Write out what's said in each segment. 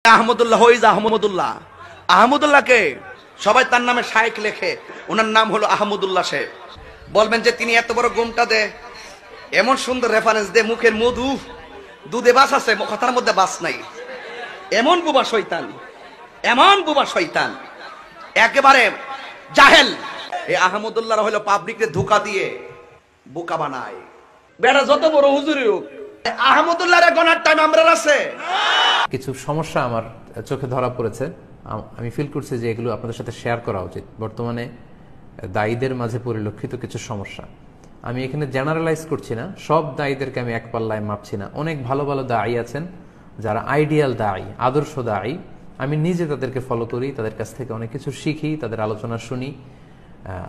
আহমদুল্লাহ হইজ আহমদুল্লাহ। আহমদুল্লাহকে সবাই তার নামে শায়েখ লেখে, ওনার নাম হলো আহমদুল্লাহ সাহেব। বলবেন যে তিনি এত বড় গোমটা দে, এমন সুন্দর রেফারেন্স দে, মুখের মধু দুধে বাস আছে, কথার মধ্যে বাস নাই। এমন বুবা শয়তান, এমন বুবা শয়তান, একেবারে জাহেল। এই আহমদুল্লাহ হলো পাবলিককে ধোঁকা দিয়ে বোকা বানায়। বেটা যত বড় হুজুরি হোক, আহমদুল্লাহর গনার টাইম আমরা আছে। কিছু সমস্যা আমার চোখে ধরা পড়েছে, আমি ফিল করছি যে এগুলো আপনাদের সাথে শেয়ার করা উচিত। বর্তমানে দায়ীদের মাঝে পরিলক্ষিত কিছু সমস্যা, আমি এখানে জেনারেলাইজ করছি না, সব দায়ীদেরকে আমি এক পাল্লায় মাপছি না। অনেক ভালো ভালো দায়ী আছেন যারা আইডিয়াল দায়ী, আদর্শ দায়ী। আমি নিজে তাদেরকে ফলো করি, তাদের কাছ থেকে অনেক কিছু শিখি, তাদের আলোচনা শুনি।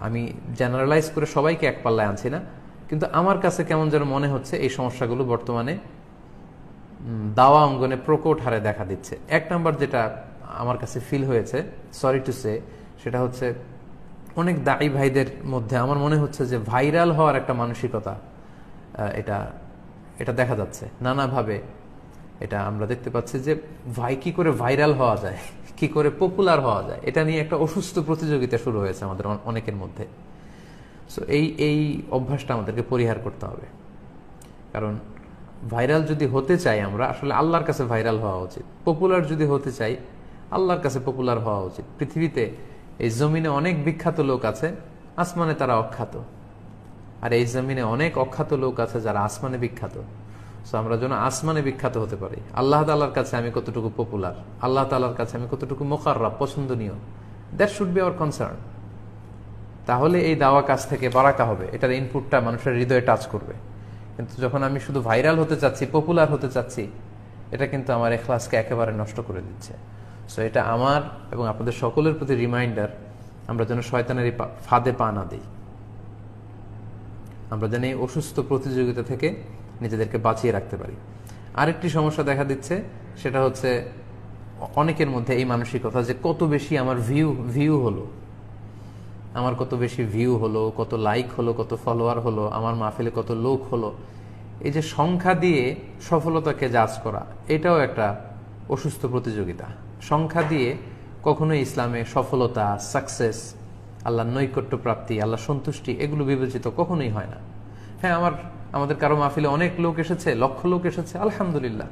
আমি জেনারেলাইজ করে সবাইকে এক পাল্লায় আনছি না, কিন্তু আমার কাছে কেমন যেন মনে হচ্ছে এই সমস্যাগুলো বর্তমানে দাওয়া অঙ্গনে প্রকট হারে দেখা দিচ্ছে। এক নম্বর যেটা আমার কাছে ফিল হয়েছে, সরি টু সে, সেটা হচ্ছে অনেক দায়ী ভাইদের মধ্যে আমার মনে হচ্ছে যে ভাইরাল হওয়ার একটা মানসিকতা এটা এটা দেখা যাচ্ছে নানাভাবে। এটা আমরা দেখতে পাচ্ছি যে কি করে ভাইরাল হওয়া যায়, কি করে পপুলার হওয়া যায়, এটা নিয়ে একটা অসুস্থ প্রতিযোগিতা শুরু হয়েছে আমাদের অনেকের মধ্যে। সো এই অভ্যাসটা আমাদেরকে পরিহার করতে হবে, কারণ ভাইরাল যদি হতে চাই আমরা, আসলে আল্লাহর কাছে ভাইরাল হওয়া উচিত। পপুলার যদি হতে চাই, আল্লাহর কাছে পপুলার হওয়া উচিত। পৃথিবীতে এই জমিনে অনেক বিখ্যাত লোক আছে, আসমানে তারা অখ্যাত। আর এই জমিনে অনেক অখ্যাত লোক আছে যারা আসমানে বিখ্যাত। সো আমরা যেন আসমানে বিখ্যাত হতে পারি। আল্লাহ তাআলার কাছে আমি কতটুকু পপুলার, আল্লাহ তাআলার কাছে আমি কতটুকু মুকাররাব, পছন্দনীয়, that should be hour concern. তাহলে এই দাওয়া কাজ থেকে বারাকা হবে, এটার ইনপুটটা মানুষের হৃদয়ে টাচ করবে। কিন্তু যখন আমি শুধু ভাইরাল হতে চাচ্ছি, পপুলার হতে চাচ্ছি, এটা কিন্তু আমার ইখলাসকে একেবারে নষ্ট করে দিচ্ছে। সো এটা আমার এবং আপনাদের সকলের প্রতি রিমাইন্ডার, আমরা যেন শয়তানের এই ফাঁদে পা না দিই, আমরা যেন এই অসুস্থ প্রতিযোগিতা থেকে নিজেদেরকে বাঁচিয়ে রাখতে পারি। আরেকটি সমস্যা দেখা দিচ্ছে, সেটা হচ্ছে অনেকের মধ্যে এই মানসিকতা যে কত বেশি আমার ভিউ হলো, আমার কত বেশি ভিউ হলো, কত লাইক হলো, কত ফলোয়ার হলো, আমার মাহফিলে কত লোক হলো। এই যে সংখ্যা দিয়ে সফলতাকে জাজ করা, এটাও একটা অসুস্থ প্রতিযোগিতা। সংখ্যা দিয়ে কখনোই ইসলামে সফলতা, সাকসেস, আল্লাহর নৈকট্য প্রাপ্তি, আল্লাহ সন্তুষ্টি, এগুলো বিবেচিত কখনোই হয় না। হ্যাঁ, আমাদের কারো মাহফিলে অনেক লোক এসেছে, লক্ষ লোক এসেছে, আলহামদুলিল্লাহ,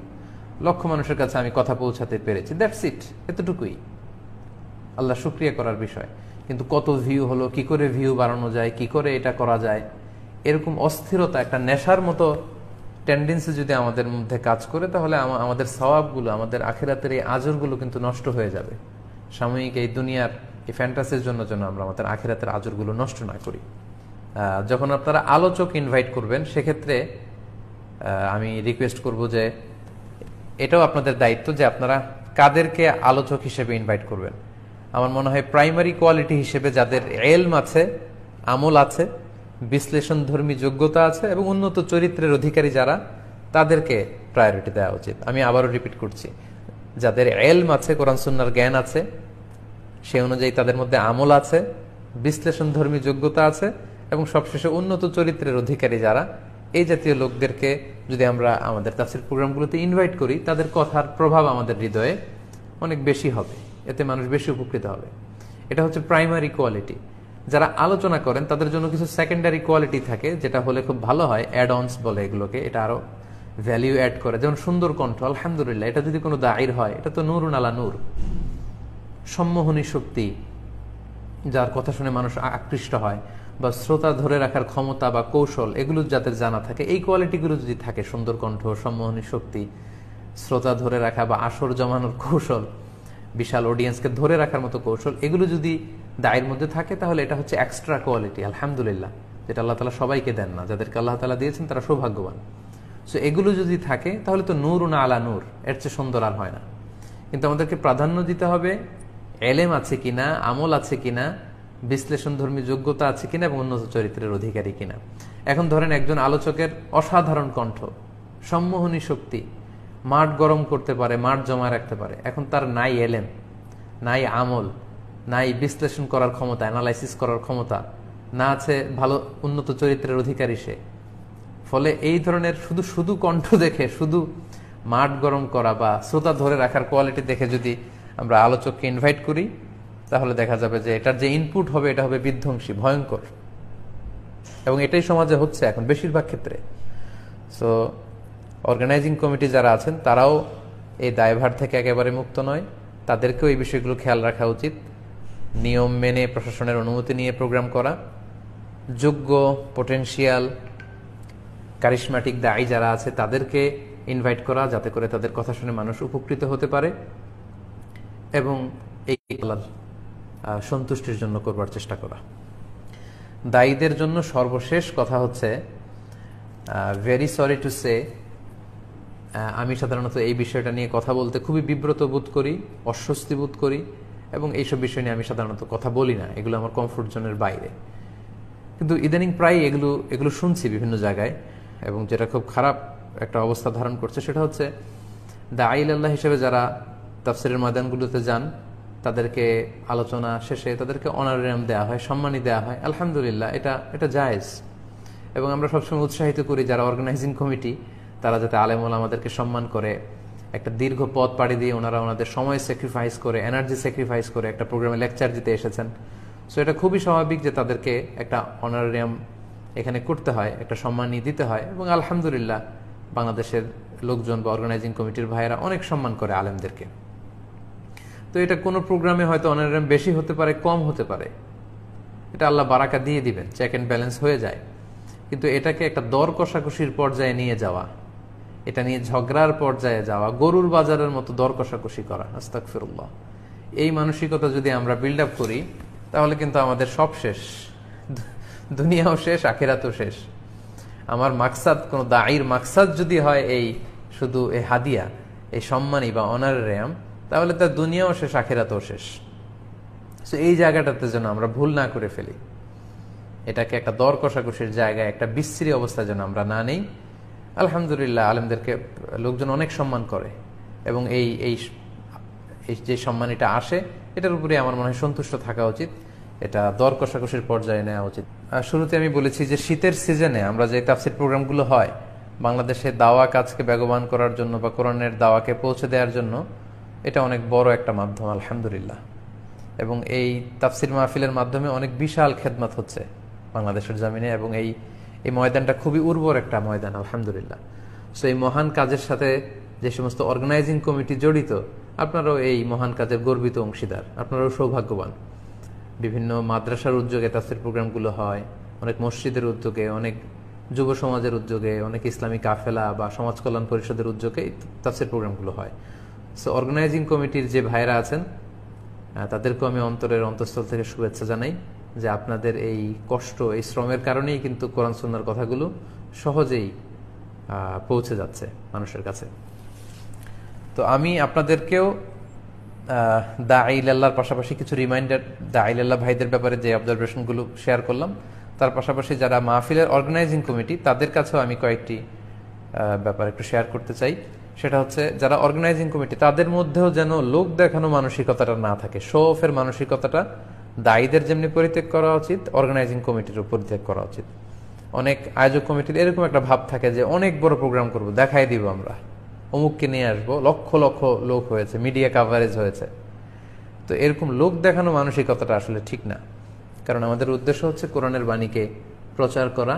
লক্ষ মানুষের কাছে আমি কথা পৌঁছাতে পেরেছি, দ্যাটস ইট, এতটুকুই আল্লাহ শুকরিয়া করার বিষয়। কিন্তু কত ভিউ হলো, কি করে ভিউ বাড়ানো যায়, কি করে এটা করা যায়, এরকম অস্থিরতা, একটা নেশার মতো টেন্ডেন্সি যদি আমাদের মধ্যে কাজ করে, তাহলে আমাদের সওয়াবগুলো, আমাদের আখিরাতের এই আজরগুলো কিন্তু নষ্ট হয়ে যাবে। সাময়িক এই দুনিয়ার এই ফ্যান্টাসির জন্য যেন আমরা আমাদের আখিরাতের আজরগুলো নষ্ট না করি। যখন আপনারা আলোচক ইনভাইট করবেন, সেক্ষেত্রে আমি রিকোয়েস্ট করব যে এটাও আপনাদের দায়িত্ব যে আপনারা কাদেরকে আলোচক হিসেবে ইনভাইট করবেন। আমার মনে হয় প্রাইমারি কোয়ালিটি হিসেবে যাদের ইলম আছে, আমল আছে, বিশ্লেষণধর্মী যোগ্যতা আছে এবং উন্নত চরিত্রের অধিকারী যারা, তাদেরকে প্রায়োরিটি দেওয়া উচিত। আমি আবারও রিপিট করছি, যাদের ইলম আছে, কোরআন সুন্নাহর জ্ঞান আছে, সে অনুযায়ী তাদের মধ্যে আমল আছে, বিশ্লেষণধর্মী যোগ্যতা আছে এবং সবশেষে উন্নত চরিত্রের অধিকারী যারা, এই জাতীয় লোকদেরকে যদি আমরা আমাদের তাফসীর প্রোগ্রামগুলোতে ইনভাইট করি, তাদের কথার প্রভাব আমাদের হৃদয়ে অনেক বেশি হবে, এতে মানুষ বেশি উপকৃত হবে। এটা হচ্ছে প্রাইমারি কোয়ালিটি। যারা আলোচনা করেন তাদের জন্য কিছু সেকেন্ডারি কোয়ালিটি থাকে, যেটা হলে খুব ভালো হয়, অ্যাড অনস বলে এগুলোকে, এটা আরো ভ্যালিউ অ্যাড করে। যেমন সুন্দর কণ্ঠ, আলহামদুলিল্লাহ, এটা যদি কোনো দায়ীর হয়, এটা তো নূরুন আলা নূর। সম্মোহনী শক্তি, যার কথা শুনে মানুষ আকৃষ্ট হয়, বা শ্রোতা ধরে রাখার ক্ষমতা বা কৌশল, এগুলো যাদের জানা থাকে, এই কোয়ালিটিগুলো যদি থাকে, সুন্দর কণ্ঠ, সম্মোহনী শক্তি, শ্রোতা ধরে রাখা বা আসর জমানোর কৌশল, বিশাল অডিয়েন্সকে ধরে রাখার মতো কৌশল, এগুলো যদি দায়ের মধ্যে থাকে, তাহলে এটা হচ্ছে এক্সট্রা কোয়ালিটি, আলহামদুলিল্লাহ, যেটা আল্লাহ তাআলা সবাইকে দেন না। যাদেরকে আল্লাহ তাআলা দিয়েছেন তারা সৌভাগ্যবান। সো এগুলো যদি থাকে, তাহলে তো নূরুন আলা নূর, এর চেয়ে সুন্দর আর হয় না। কিন্তু আমাদেরকে প্রাধান্য দিতে হবে এলেম আছে কিনা, আমল আছে কিনা, বিশ্লেষণধর্মী যোগ্যতা আছে কিনা এবং উন্নত চরিত্রের অধিকারী কিনা। এখন ধরেন একজন আলোচকের অসাধারণ কণ্ঠ, সম্মোহনী শক্তি, মাঠ গরম করতে পারে, মাঠ জমা রাখতে পারে, এখন তার নাই এলেম, নাই আমল, নাই বিশ্লেষণ করার ক্ষমতা, অ্যানালাইসিস করার ক্ষমতা, না আছে ভালো উন্নত চরিত্রের অধিকারী সে। ফলে এই ধরনের শুধু কণ্ঠ দেখে, শুধু মাঠ গরম করা বা শ্রোতা ধরে রাখার কোয়ালিটি দেখে যদি আমরা আলোচককে ইনভাইট করি, তাহলে দেখা যাবে যে এটার যে ইনপুট হবে এটা হবে বিধ্বংসী, ভয়ঙ্কর। এবং এটাই সমাজে হচ্ছে এখন বেশিরভাগ ক্ষেত্রে। সো অর্গানাইজিং কমিটি যারা আছেন তারাও এই দায়ভার থেকে একেবারে মুক্ত নয়, তাদেরকেও এই বিষয়গুলো খেয়াল রাখা উচিত। নিয়ম মেনে প্রশাসনের অনুমতি নিয়ে প্রোগ্রাম করা, যোগ্য পোটেনশিয়াল কারিশমাটিক দায়ী যারা আছে তাদেরকে ইনভাইট করা, যাতে করে তাদের কথা শুনে মানুষ উপকৃত হতে পারে, এবং এই আল্লাহর সন্তুষ্টির জন্য করবার চেষ্টা করা। দায়ীদের জন্য সর্বশেষ কথা হচ্ছে, ভেরি সরি টু সে, আমি সাধারণত এই বিষয়টা নিয়ে কথা বলতে খুবই বিব্রত বোধ করি, অস্বস্তি বোধ করি, এবং এইসব বিষয় নিয়ে আমি সাধারণত কথা বলি না, এগুলো আমার কমফোর্ট জোনের বাইরে। কিন্তু ইদানিং প্রায় এগুলো শুনছি বিভিন্ন জায়গায়, এবং যেটা খুব খারাপ একটা অবস্থা ধারণ করছে সেটা হচ্ছে দাঈ আল্লাহ হিসেবে যারা তাফসিরের ময়দানগুলোতে যান, তাদেরকে আলোচনা শেষে তাদেরকে অনারিয়াম দেওয়া হয়, সম্মানী দেওয়া হয়। আলহামদুলিল্লাহ, এটা জায়েজ, এবং আমরা সবসময় উৎসাহিত করি যারা অর্গানাইজিং কমিটি তারা যাতে আলেম ওলামাদেরকে সম্মান করে। একটা দীর্ঘ পথ পাড়ি দিয়ে ওনারা ওনাদের সময় স্যাক্রিফাইস করে, এনার্জি স্যাক্রিফাইস করে একটা প্রোগ্রামে লেকচার দিতে এসেছেন। সো এটা খুবই স্বাভাবিক যে তাদেরকে একটা অনারিয়াম এখানে করতে হয়, একটা সম্মানী দিতে হয়, এবং আলহামদুলিল্লাহ বাংলাদেশের লোকজন বা অর্গানাইজিং কমিটির ভাইয়েরা অনেক সম্মান করে আলেমদেরকে। তো এটা কোনো প্রোগ্রামে হয়তো অনারিয়াম বেশি হতে পারে, কম হতে পারে, এটা আল্লাহ বারাকা দিয়ে দিবেন, চেক অ্যান্ড ব্যালেন্স হয়ে যায়। কিন্তু এটাকে একটা দর কষাকষির পর্যায়ে নিয়ে যাওয়া, এটা নিয়ে ঝগড়ার পর্যায়ে যাওয়া, গরুর বাজারের মতো দর কষাকষি করা, আস্তাগফিরুল্লাহ, এই মানসিকতা যদি আমরা বিল্ড আপ করি তাহলে কিন্তু আমাদের সব শেষ, দুনিয়াও শেষ, আখিরাতও শেষ। আমার মাকসাদ, কোনো দায়ীর মাকসাদ যদি হয় এই শুধু এই হাদিয়া, এই সম্মানী বা অনারিয়াম, তাহলে তার দুনিয়াও শেষ, আখিরাতও শেষ। সো এই জায়গাটাতে যেন আমরা ভুল না করে ফেলি, এটাকে একটা দর কষাকষির জায়গায়, একটা বিশ্রী অবস্থা যেন আমরা না নেই। আলহামদুলিল্লাহ আলেমদেরকে লোকজন অনেক সম্মান করে, এবং এই এই যে সম্মানীটা আসে এটার উপরে আমার মনে হয় সন্তুষ্ট থাকা উচিত, এটা দর কষাকষির পর্যায়ে নেওয়া উচিত। শুরুতে আমি বলেছি যে শীতের সিজনে আমরা যে তাফসির প্রোগ্রামগুলো হয় বাংলাদেশে দাওয়া কাজকে বেগবান করার জন্য বা কোরআনের দাওয়াকে পৌঁছে দেওয়ার জন্য, এটা অনেক বড় একটা মাধ্যম আলহামদুলিল্লাহ। এবং এই তাফসির মাহফিলের মাধ্যমে অনেক বিশাল খেদমত হচ্ছে বাংলাদেশের জমিনে, এবং এই ময়দানটা খুবই উর্বর একটা ময়দান আলহামদুলিল্লাহ। সো এই মহান কাজের সাথে যে সমস্ত অর্গানাইজিং কমিটি জড়িত, আপনারাও এই মহান কাজের গর্বিত অংশীদার, আপনারাও সৌভাগ্যবান। বিভিন্ন মাদ্রাসার উদ্যোগে তাফসির প্রোগ্রামগুলো হয়, অনেক মসজিদের উদ্যোগে, অনেক যুব সমাজের উদ্যোগে, অনেক ইসলামী কাফেলা বা সমাজ কল্যাণ পরিষদের উদ্যোগে তাফসির প্রোগ্রামগুলো হয়। সো অর্গানাইজিং কমিটির যে ভাইরা আছেন তাদেরকেও আমি অন্তরের অন্তঃস্থল থেকে শুভেচ্ছা জানাই যে আপনাদের এই কষ্ট, এই শ্রমের কারণেই কিন্তু কোরআন সুন্নাহর কথাগুলো সহজেই পৌঁছে যাচ্ছে মানুষের কাছে। তো আমি আপনাদেরকেও দাঈ ইলাল্লাহর পাশাপাশি কিছু রিমাইন্ডার, দাঈ ইলাল্লাহ ভাইদের ব্যাপারে যে অবজারভেশনগুলো শেয়ার করলাম, তার পাশাপাশি যারা মাহফিলের অর্গানাইজিং কমিটি তাদের কাছেও আমি কয়েকটি ব্যাপার একটু শেয়ার করতে চাই। সেটা হচ্ছে যারা অর্গানাইজিং কমিটি তাদের মধ্যেও যেন লোক দেখানো মানসিকতাটা না থাকে, শো অফের মানসিকতাটা দায়ীদের যেমনি পরিত্যাগ করা উচিত, অর্গানাইজিং কমিটিরও পরিত্যাগ করা উচিত। অনেক আয়োজক কমিটির এরকম একটা ভাব থাকে যে অনেক বড় প্রোগ্রাম করব, দেখাই দিব আমরা, অমুককে নিয়ে আসবো, লক্ষ লক্ষ লোক হয়েছে, মিডিয়া কাভারেজ হয়েছে। তো এরকম লোক দেখানো মানসিকতাটা আসলে ঠিক না, কারণ আমাদের উদ্দেশ্য হচ্ছে কোরআনের বাণীকে প্রচার করা,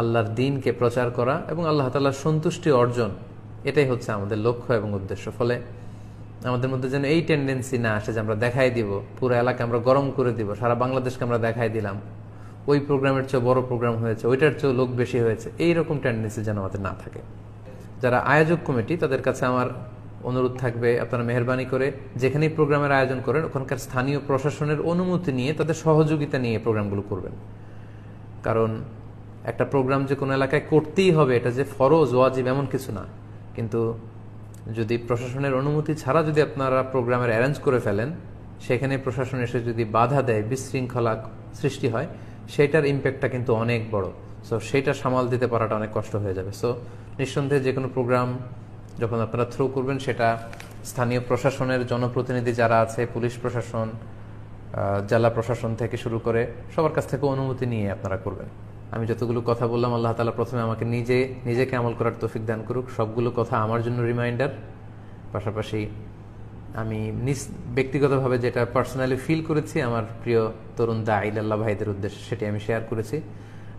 আল্লাহর দ্বীনকে প্রচার করা এবং আল্লাহ তাআলার সন্তুষ্টি অর্জন, এটাই হচ্ছে আমাদের লক্ষ্য এবং উদ্দেশ্য। ফলে আমাদের মধ্যে যেন এই টেন্ডেন্সি না আসে যে আমরা দেখাই দিব, পুরো এলাকা আমরা গরম করে দিব, সারা বাংলাদেশকে আমরা দেখাই দিলাম, ওই প্রোগ্রামের চেয়ে বড় প্রোগ্রাম হয়েছে, ওইটার চেয়েও লোক বেশি হয়েছে, এইরকম টেন্ডেন্সি যেন আমাদের না থাকে। যারা আয়োজক কমিটি তাদের কাছে আমার অনুরোধ থাকবে, আপনারা মেহরবানি করে যেখানেই প্রোগ্রামের আয়োজন করেন ওখানকার স্থানীয় প্রশাসনের অনুমতি নিয়ে, তাদের সহযোগিতা নিয়ে প্রোগ্রামগুলো করবেন। কারণ একটা প্রোগ্রাম যে কোনো এলাকায় করতেই হবে এটা যে ফরজ ওয়াজিব এমন কিছু না, কিন্তু যদি প্রশাসনের অনুমতি ছাড়া যদি আপনারা প্রোগ্রামের অ্যারেঞ্জ করে ফেলেন, সেখানে প্রশাসন এসে যদি বাধা দেয়, বিশৃঙ্খলা সৃষ্টি হয়, সেটার ইম্প্যাক্টটা কিন্তু অনেক বড়। সো সেটা সামাল দিতে পারাটা অনেক কষ্ট হয়ে যাবে। সো নিঃসন্দেহে যে কোনো প্রোগ্রাম যখন আপনারা থ্রু করবেন সেটা স্থানীয় প্রশাসনের জনপ্রতিনিধি যারা আছে, পুলিশ প্রশাসন, জেলা প্রশাসন থেকে শুরু করে সবার কাছ থেকে অনুমতি নিয়ে আপনারা করবেন। আমি যতগুলো কথা বললাম আল্লাহ তাআলা প্রথমে আমাকে নিজেকে আমল করার তৌফিক দান করুক। সবগুলো কথা আমার জন্য রিমাইন্ডার, পাশাপাশি আমি ব্যক্তিগতভাবে যেটা পার্সোনালি ফিল করেছি আমার প্রিয় তরুণ দাঈল আল্লাহ ভাইদের উদ্দেশ্যে সেটি আমি শেয়ার করেছি।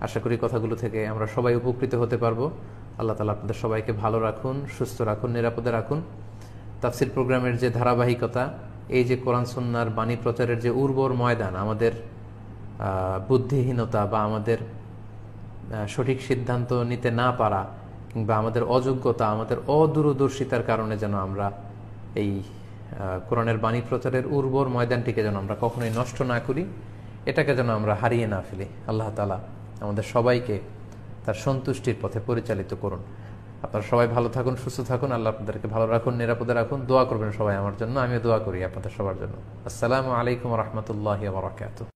আশা করি কথাগুলো থেকে আমরা সবাই উপকৃত হতে পারবো। আল্লাহ তাআলা আপনাদের সবাইকে ভালো রাখুন, সুস্থ রাখুন, নিরাপদে রাখুন। তাফসির প্রোগ্রামের যে ধারাবাহিকতা, এই যে কোরআন সুন্নাহর বাণী প্রচারের যে উর্বর ময়দান, আমাদের বুদ্ধিহীনতা বা আমাদের সঠিক সিদ্ধান্ত নিতে না পারা কিংবা আমাদের অযোগ্যতা, আমাদের অদূরদর্শিতার কারণে যেন আমরা এই কোরআনের বাণী প্রচারের উর্বর ময়দানটিকে যেন আমরা কখনোই নষ্ট না করি, এটাকে যেন আমরা হারিয়ে না ফেলি। আল্লাহ তাআলা আমাদের সবাইকে তার সন্তুষ্টির পথে পরিচালিত করুন। আপনারা সবাই ভালো থাকুন, সুস্থ থাকুন, আল্লাহ আপনাদেরকে ভালো রাখুন, নিরাপদে রাখুন। দোয়া করবেন সবাই আমার জন্য, আমিও দোয়া করি আপনাদের সবার জন্য। আসসালামু আলাইকুম ওয়া রাহমাতুল্লাহি ওয়া বারাকাতুহু।